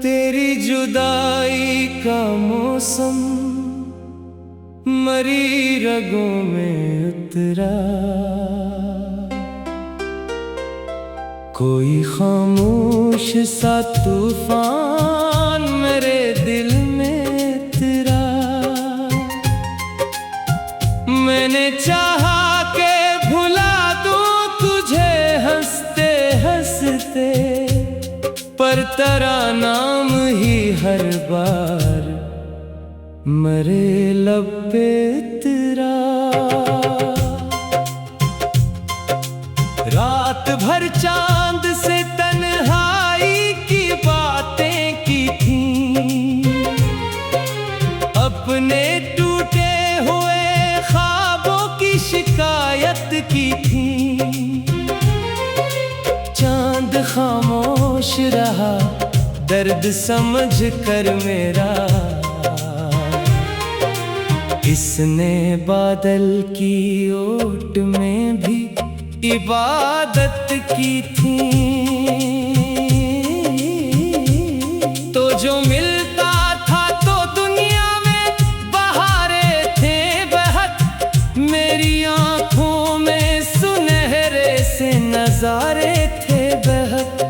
तेरी जुदाई का मौसम मरी रगों में उतरा, कोई खामोश सा तूफान मेरे दिल में तेरा। मैंने चाहा के भुला दूं तुझे हंसते हंसते, पर तेरा नाम ही हर बार मरे लब पे तेरा। रात भर चांद से तन्हाई की बातें की थी, अपने टूटे हुए ख्वाबों की शिकायत की थी। चांद खामोश रहा दर्द समझ कर मेरा, इसने बादल की ओट में भी इबादत की थी। तो जो मिलता था तो दुनिया में बहारे थे बहत, मेरी आंखों में सुनहरे से नजारे थे बहत।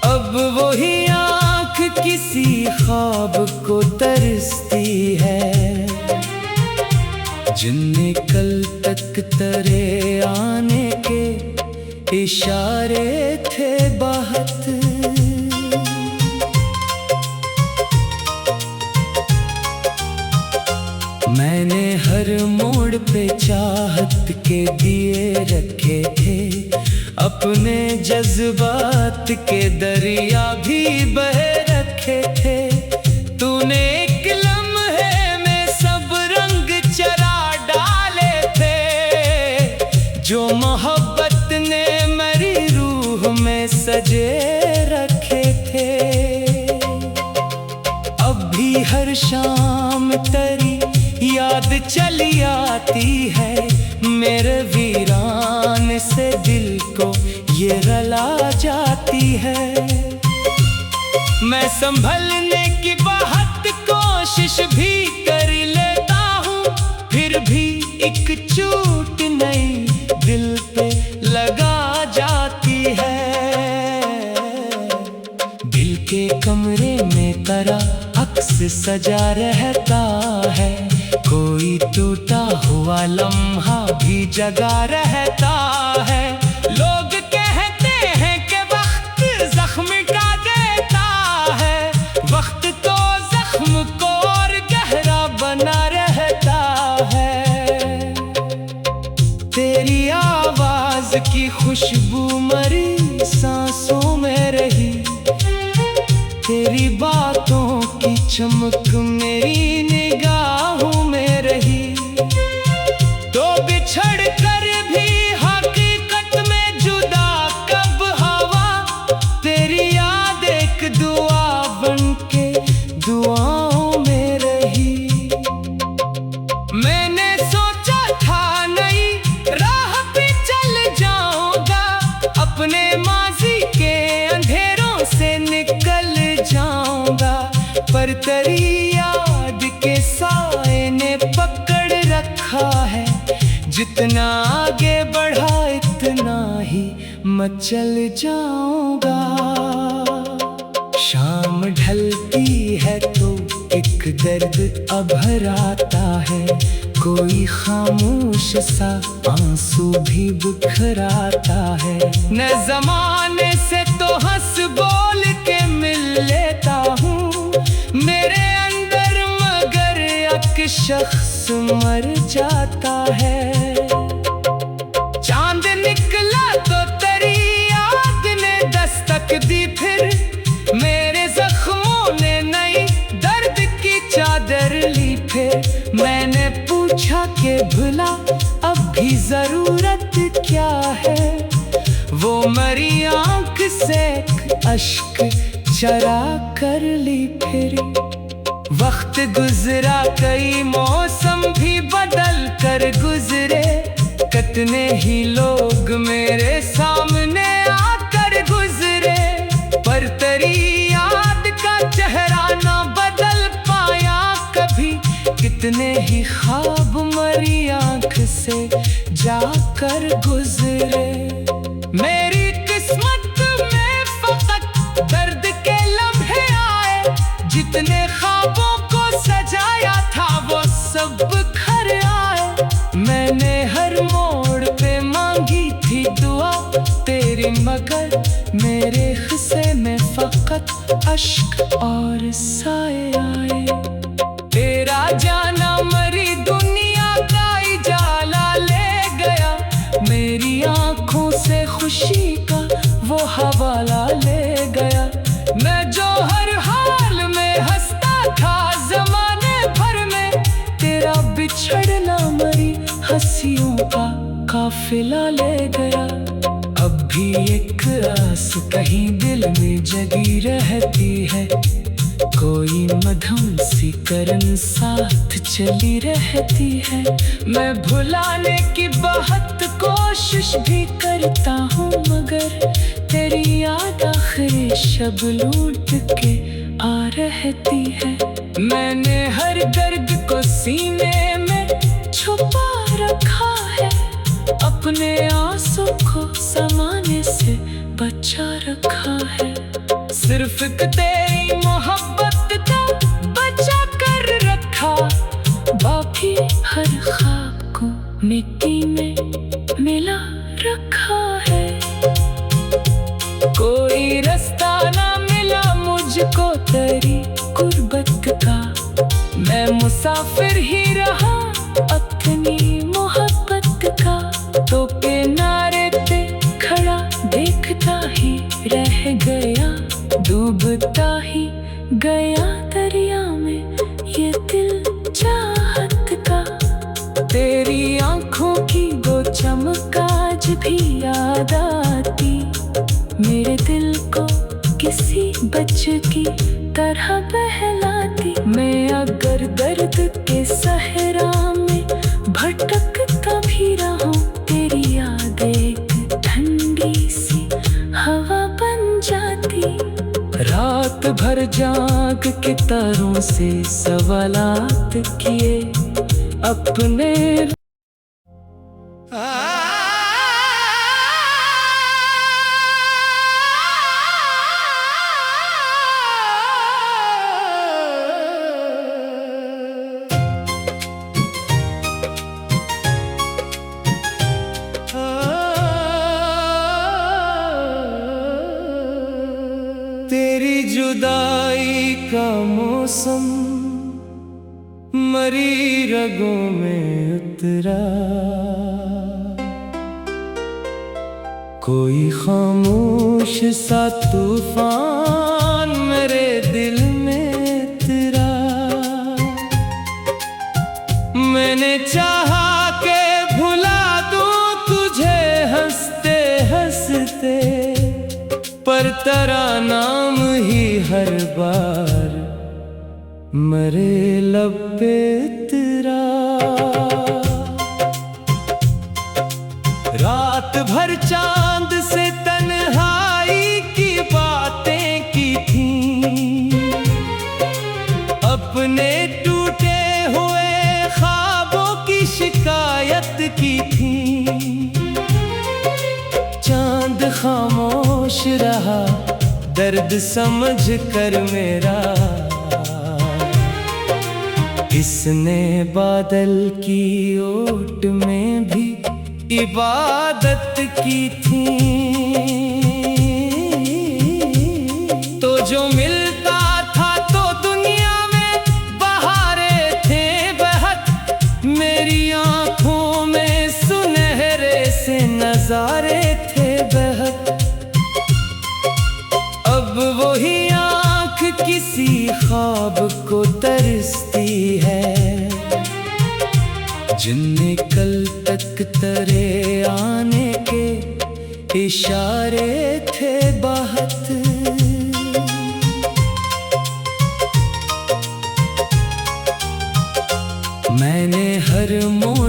अब वही आंख किसी ख्वाब को तरसती है, जिनने कल तक तेरे आने के इशारे थे बहुत। मैंने हर मोड़ पे चाहत के दिए रखे थे, अपने जज्बात के दरिया भी बह रखे थे। तूने एक लम्हे में सब रंग चरा डाले थे, जो मोहब्बत ने मेरी रूह में सजे रखे थे। अब भी हर शाम तेरी याद चली आती है, मेरे वीरान से दिल को ये रला जाती है। मैं संभलने की बहुत कोशिश भी कर लेता हूँ, फिर भी एक चोट नई दिल पे लगा जाती है। दिल के कमरे में तेरा अक्स सजा रहता है, कोई टूटा हुआ लम्हा भी जगा रहता है। लोग कहते हैं कि वक्त जख्म मिटा देता है, वक्त तो जख्म को और गहरा बना रहता है। तेरी आवाज की खुशबू मरी सांसों में रही, तेरी बातों की चमक मेरी निगाहों में रही। तो बिछड़ कर भी हकीकत में जुदा कब हवा, तेरी याद एक दुआ बन के दुआओं में रही। मैंने सोचा था नई राह पे चल जाऊंगा, अपने माजी के अंधेरों से निकल जाऊंगा, पर तेरी याद के साए ने पकड़ रखा है। जितना आगे बढ़ा इतना ही मचल जाऊंगा। शाम ढलती है तो एक दर्द अभर आता है, कोई खामोश सा आंसू भी बिखराता है। न जमाने से तो हंस बोल के मिल लेता हूँ, मेरे अंदर मगर एक शख्स मर जाता है। चांद निकला तो तेरी याद ने दस्तक दी, फिर मेरे जख्मों ने नई दर्द की चादर ली। फिर मैंने पूछा कि भला अब भी जरूर से अश्क चरा कर ली फिर। वक्त गुजरा कई मौसम भी बदल कर गुजरे, कितने ही लोग मेरे सामने आकर गुजरे, पर तेरी याद का चेहरा ना बदल पाया कभी। कितने ही ख्वाब मरी आंख से जाकर गुजरे। मेरी किस्मत में फकत दर्द के लम्हे आए, जितने ख्वाबों को सजाया था वो सब बिखर आए। मैंने हर मोड़ पे मांगी थी दुआ तेरी, मगर मेरे हिस्से में फकत अश्क और साए आए। तेरा जाना मरी दुनिया का उजाला ले गया, मेरी आंखों से खुशी का वो हवाला ले गया। मैं जो हर हाल में हंसता था जमाने भर में, तेरा बिछड़ना मरी हंसियों का काफिला ले गया। अब भी एक आस कहीं दिल में जगी रहती है, कोई मधुम सी करन साथ चली रहती है। मैं भुलाने की बहुत कोशिश भी करता हूँ, मगर तेरी याद आखिरी शब लूट के आ रहती है। मैंने हर दर्द को सीने में छुपा रखा है, अपने आंसू को समाने से बचा रखा है। सिर्फ तेरी मोहब्बत का बचा कर रखा, बाकी हर ख्वाब को मिट्टी में मिला रखा है। कोई रास्ता ना मिला मुझको तेरी गुर्बत का, मैं मुसाफिर ही रहा अपनी मोहब्बत का। तो किनारे पे खड़ा देखता ही रह गया, डूबता ही गया दरिया में ये दिल चाहत का। तेरी आंखों की वो चमक आज भी याद आती, मेरे दिल को किसी बच्चे की तरह बहलाती। मैं अगर दर्द के सहरा में भटकता भी रहूं, तेरी याद एक ठंडी सी हवा बन जाती। रात भर जाग के तारों से सवालात किए अपने। तेरी जुदाई का मौसम मरी रगों में उतरा, कोई खामोश सा तूफान मेरे दिल में तेरा। मैंने चाहा के भुला दूं तुझे हंसते हंसते, पर तेरा नाम ही हर बार मरे लब पे तेरा। रात भर चांद से तन्हाई की बातें की थी, अपने टूटे हुए ख्वाबों की शिकायत की थी। चांद खामोश रहा दर्द समझ कर मेरा, इसने बादल की ओट में भी इबादत की थी। तो जो मिलता था तो दुनिया में बहारे थे बहत, मेरी आंखों में सुनहरे से नजारे थे बहत। अब वही आंख किसी ख्वाब को तरसती है, जिनने कल तक तेरे आने के इशारे थे बाहर।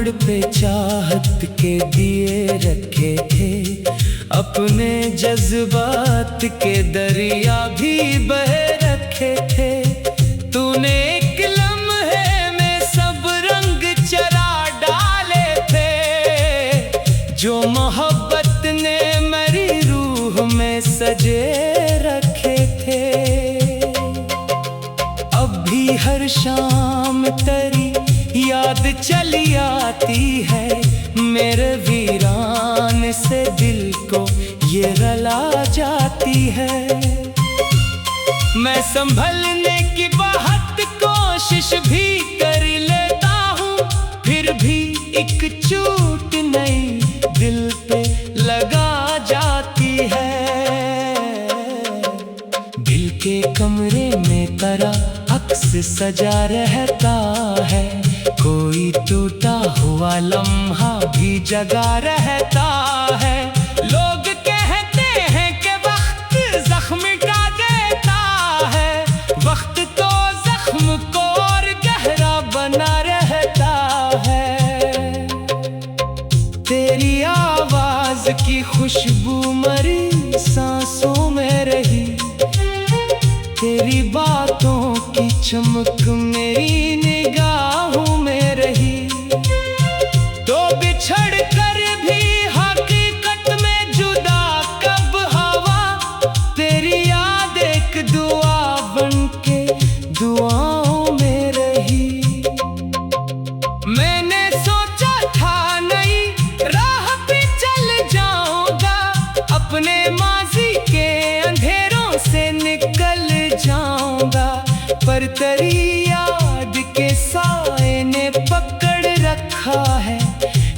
मोड़ पे चाहत के दिए रखे थे, अपने जज्बात के दरिया भी बह रखे थे। तूने एक लम्हे में सब रंग चरा डाले थे, जो मोहब्बत ने मेरी रूह में सजे रखे थे। अब भी हर शाम तेरी याद चली आती है, मेरे वीरान से दिल को ये रुला जाती है। मैं संभलने की बहुत कोशिश भी कर लेता हूँ, फिर भी एक चोट नई दिल पे लगा जाती है। दिल के कमरे में तेरा अक्स सजा रहता है, कोई टूटा हुआ लम्हा भी जगा रहता है। लोग कहते हैं कि वक्त जख्म मिटा देता है, वक्त तो जख्म को और गहरा बना रहता है। तेरी आवाज की खुशबू मरी सांसों में रही, तेरी बातों की चमक मेरी निगाहों में रही। तो बिछड़ कर भी हकीकत में जुदा कब हवा, तेरी याद एक दुआ बन के दुआओं में रही। मैंने सोचा था नई राह पे चल जाऊंगा, अपने माजी के अंधेरों से निकल जाऊंगा, पर तेरी याद के साए ने पकड़ रखा है।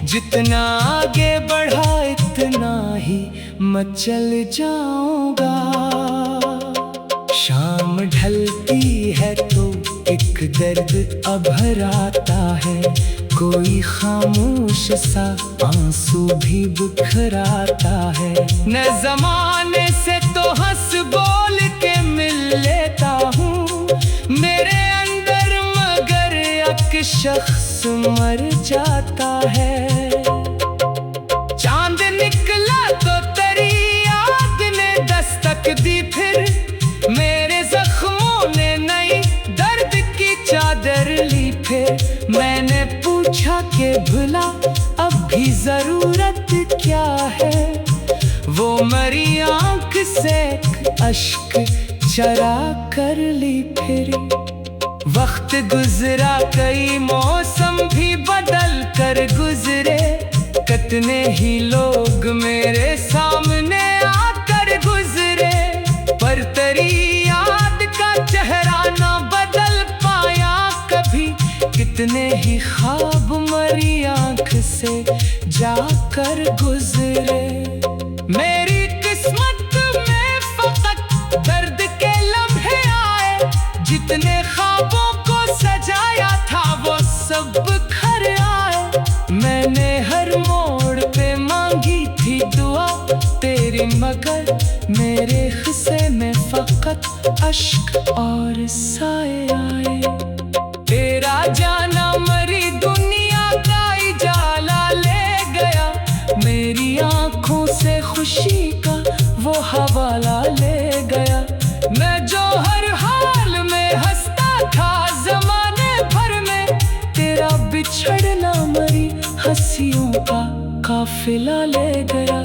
जितना आगे बढ़ा इतना ही मचल जाऊंगा। शाम ढलती है तो एक दर्द अभर आता है, कोई खामोश सा आंसू भी बिखराता है। न जमाने से तो हंस बोल के मिल लेता हूँ मेरे अंदर, मगर एक शख्स मर जाता है। चांद निकला तो तेरी याद ने दस्तक दी, फिर मेरे जख्मों ने नई दर्द की चादर ली। फिर मैंने पूछा कि भला अब भी जरूरत क्या है, वो मरी आंख से अश्क चरा कर ली। फिर वक्त गुजरा, कई मौसम भी बदल कर गुजरे, कितने ही लोग मेरे सामने आकर गुजरे, पर तेरी याद का चेहरा ना बदल पाया कभी। कितने ही ख्वाब मरी आंख से जाकर गुजरे। मेरी किस्मत में फकत दर्द के लम्हे आए, जितने ख्वाबों को सजाया था वो सब बिखर आए। मैंने हर मोड़ पे मांगी थी दुआ तेरी, मगर मेरे हिस्से में फकत अश्क और साए आए। तेरा जाना मरी दुनिया का उजाला ले गया, मेरी आंखों से खुशी का वो हवाला ले गया। मैं जो हर हाल में हंसता था जमाने भर में, तेरा बिछड़ना मरी हंसियों का काफिला ले गया।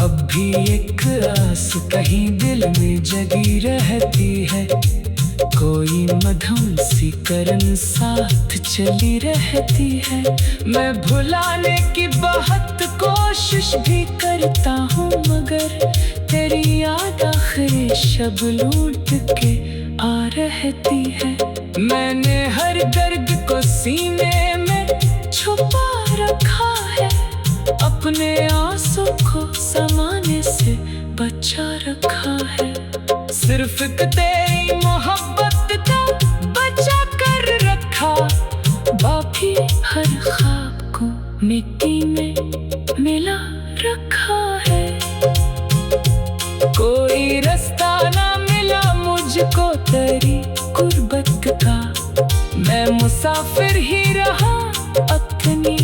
अब भी एक आस कहीं दिल में जगी रहती है, कोई मधुर सी करन साथ चली रहती है। मैं भुलाने की बहुत कोशिश भी करता हूँ, मगर तेरी याद आखिरी शब लूट के आ रहती है। मैंने हर दर्द को सीने में छुपा रखा है, अपने आंसू को समाने से बचा रखा है। सिर्फ तेरी मोहब्बत का बचा कर रखा, बाकी हर ख्वाब को मिट्टी में मिला रखा है। कोई रास्ता ना मिला मुझको तेरी गुर्बत का, मैं मुसाफिर ही रहा अपनी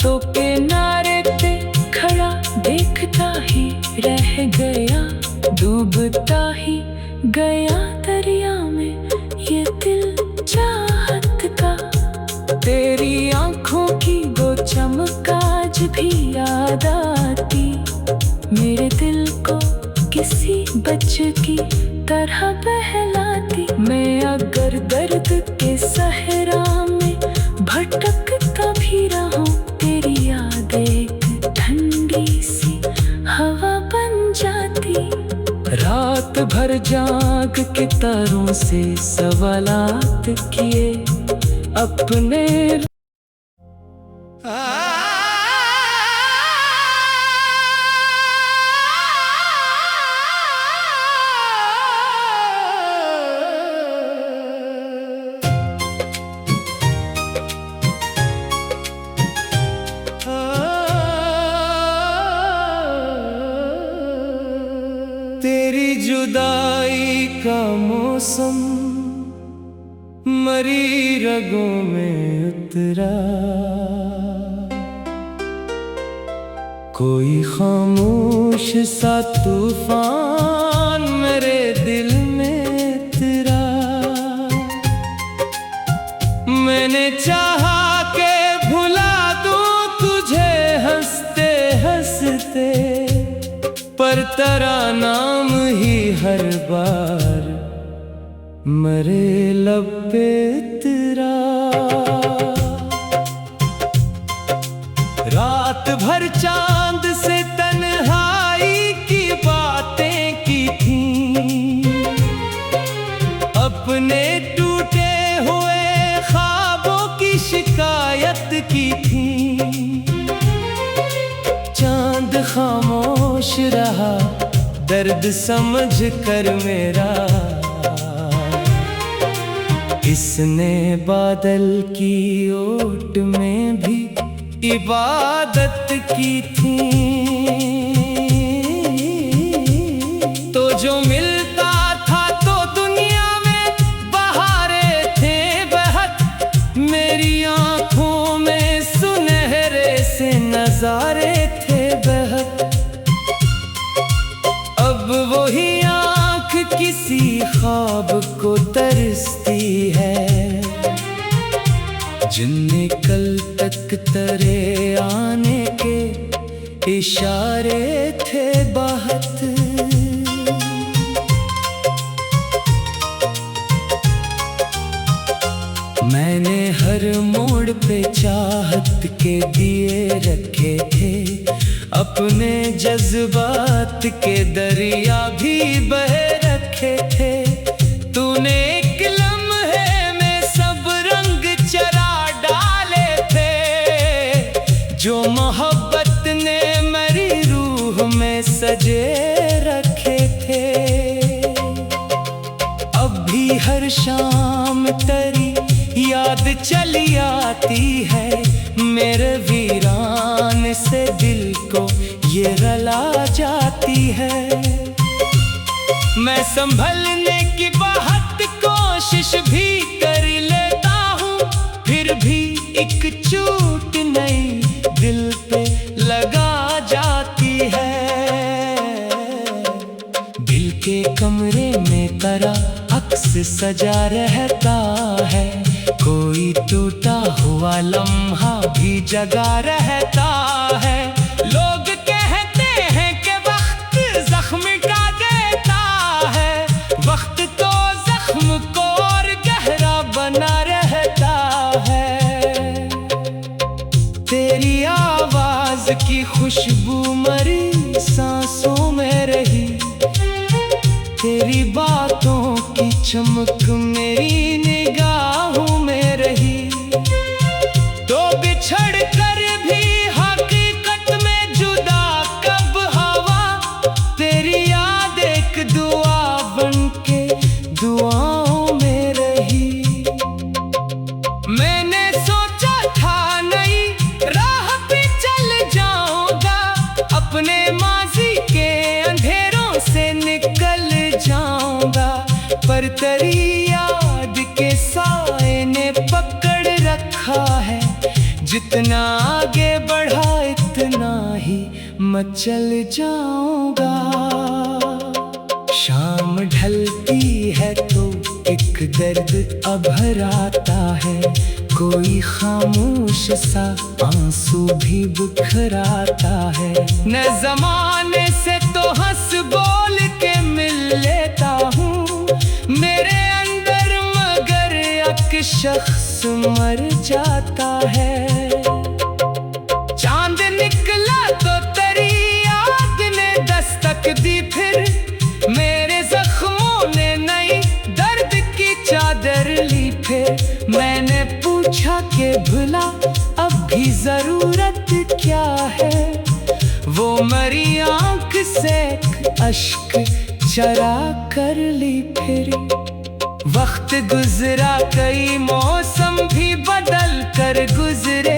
तो किनारे पे खड़ा देखता ही रह गया, डूबता ही गया दरिया में ये दिल चाहत का। तेरी आंखों की वो चमक आज भी याद आती, मेरे दिल को किसी बच्चे की तरह बहलाती। मैं अगर दर्द के सहरा में भटकता भी रहूं, तेरी याद एक ठंडी सी हवा बन जाती। रात भर जाग के तारों से सवालात किए अपने। तेरी जुदाई का मौसम मरी रगों में उतरा, कोई खामोश सा तूफान मेरे दिल में उतरा। मैंने चाहा के भुला दूं तुझे हंसते हंसते, पर तेरा नाम ही हर बार मरे लब पे तेरा। रात भर चांद से तन्हाई की बातें की थी, अपने टूटे हुए ख्वाबों की शिकायत की थी। चांद खामोश रहा दर्द समझ कर मेरा, इसने बादल की ओट में भी इबादत की थी। तो जो मिलता था तो दुनिया में बहारे थे बहक, मेरी आंखों में सुनहरे से नजारे थे बहक। अब वही आंख किसी ख्वाब को तरसती है, जिनने कल तक तेरे आने के इशारे थे बहुत। मैंने हर मोड़ पे चाहत के दिए रखे थे, अपने जज्बात के दरिया भी बह रखे थे। तूने एक लम्हे में सब रंग चरा डाले थे, जो मोहब्बत ने मेरी रूह में सजे रखे थे। अब भी हर शाम तेरी याद चली आती है, मेरे वीरान से दिल को ये रला जाती है। मैं संभलने की बहुत कोशिश भी कर लेता हूँ, फिर भी एक चोट नई दिल पे लगा जाती है। दिल के कमरे में तेरा अक्स सजा रहता है, कोई टूटा हुआ लम्हा भी जगा रहता है। लोग कहते हैं कि वक्त जख्म का देता है, वक्त तो जख्म को और गहरा बना रहता है। तेरी आवाज की खुशबू मरी सांसों में रही, तेरी बातों की चमक मेरी निगाहों में रही। तो बिछड़ कर भी हकीकत में जुदा कब हवा, तेरी याद एक दुआ बन के दुआओं में रही। मैंने सोचा था नई राह पे चल जाऊंगा, अपने माजी के अंधेरों से निकल जाऊंगा, पर तेरी याद के साए ने पकड़ रखा है, जितना आगे बढ़ा इतना ही मैं चल जाऊंगा। शाम ढलती है तो एक दर्द अभर आता है, कोई खामोश सा आंसू भी बिखराता है। न जमाने से तो हंस बोल के मिल लेता हूँ मेरे अंदर, मगर एक शख्स मर जाता है। चांद निकला तो तेरी याद ने दस्तक दी, फिर मेरे जख्मों ने नई दर्द की चादर ली। फिर मैंने पूछा कि भला अब भी जरूरत क्या है, वो मरी आंख से अश्क चरा कर ली। फिर वक्त गुजरा, कई मौसम भी बदल कर गुजरे,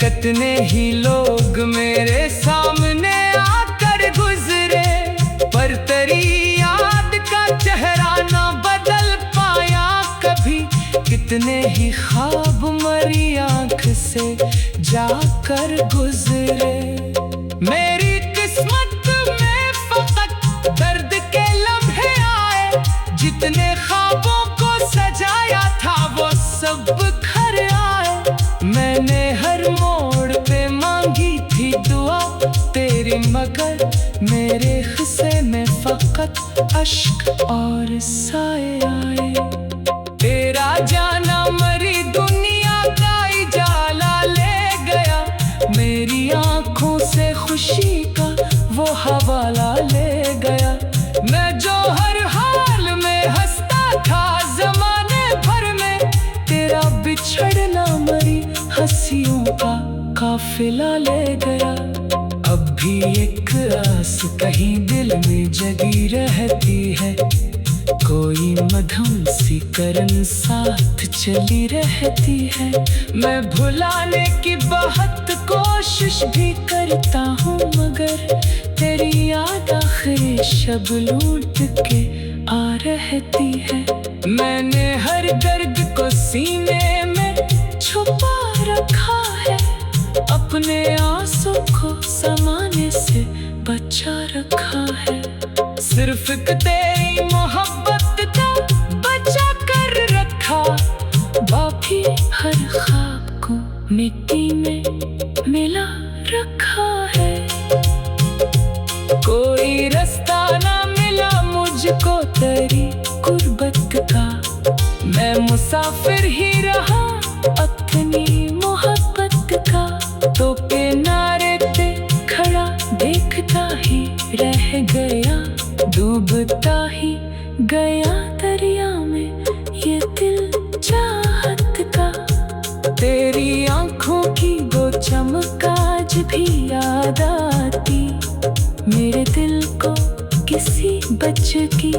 कितने ही लोग मेरे सामने आकर गुजरे, पर तेरी याद का चेहरा ना बदल पाया कभी। कितने ही ख्वाब मरी आंख से जाकर गुजरे। मेरी किस्मत में फकत दर्द के लम्हे आए, जितने ख्वाबों को सजाया था वो सब घर आए। मैंने हर मोड़ पे मांगी थी दुआ तेरी, मगर मेरे हिस्से में फकत अश्क और साए आए। तेरा जाना मरी दुनिया का उजाला ले गया, मेरी आंखों से खुशी का वो हवाला ले गया। मैं जो हर हाल में हंसता था जमाने भर में, तेरा बिछड़ना मरी हंसियों का काफिला ले गया। अब भी एक आस कहीं दिल में जगी रहती है, कोई मधुम सी करन साथ चली रहती है। मैं भुलाने की बहुत कोशिश भी करता हूँ, मगर तेरी याद आखिरी शब लूट के आ रहती है। मैंने हर दर्द को सीने में छुपा रखा है, अपने आंसू को समाने से बचा रखा है। सिर्फ तेरी मोहब्बत का बचा कर रखा, बाकी हर ख्वाब को मिट्टी में मिला रखा है। कोई रास्ता ना मिला मुझको तेरी गुर्बत का, मैं मुसाफिर ही रहा अपनी मोहब्बत का। तो किनारे पे खड़ा देखता ही रह गया, डूबता ही गया दरिया में ये दिल चाहत का। तेरी आंखों की वो चमक आज भी याद आती, मेरे दिल को किसी बच्चे की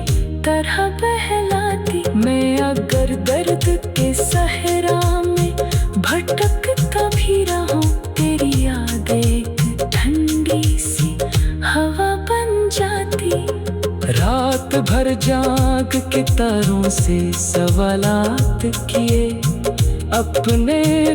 तरह बहलाती। मैं अगर दर्द के सहरा में भटकता भी रहूं, तेरी याद एक ठंडी सी हवा बन जाती। रात भर जाग के तारों से सवालात किए अपने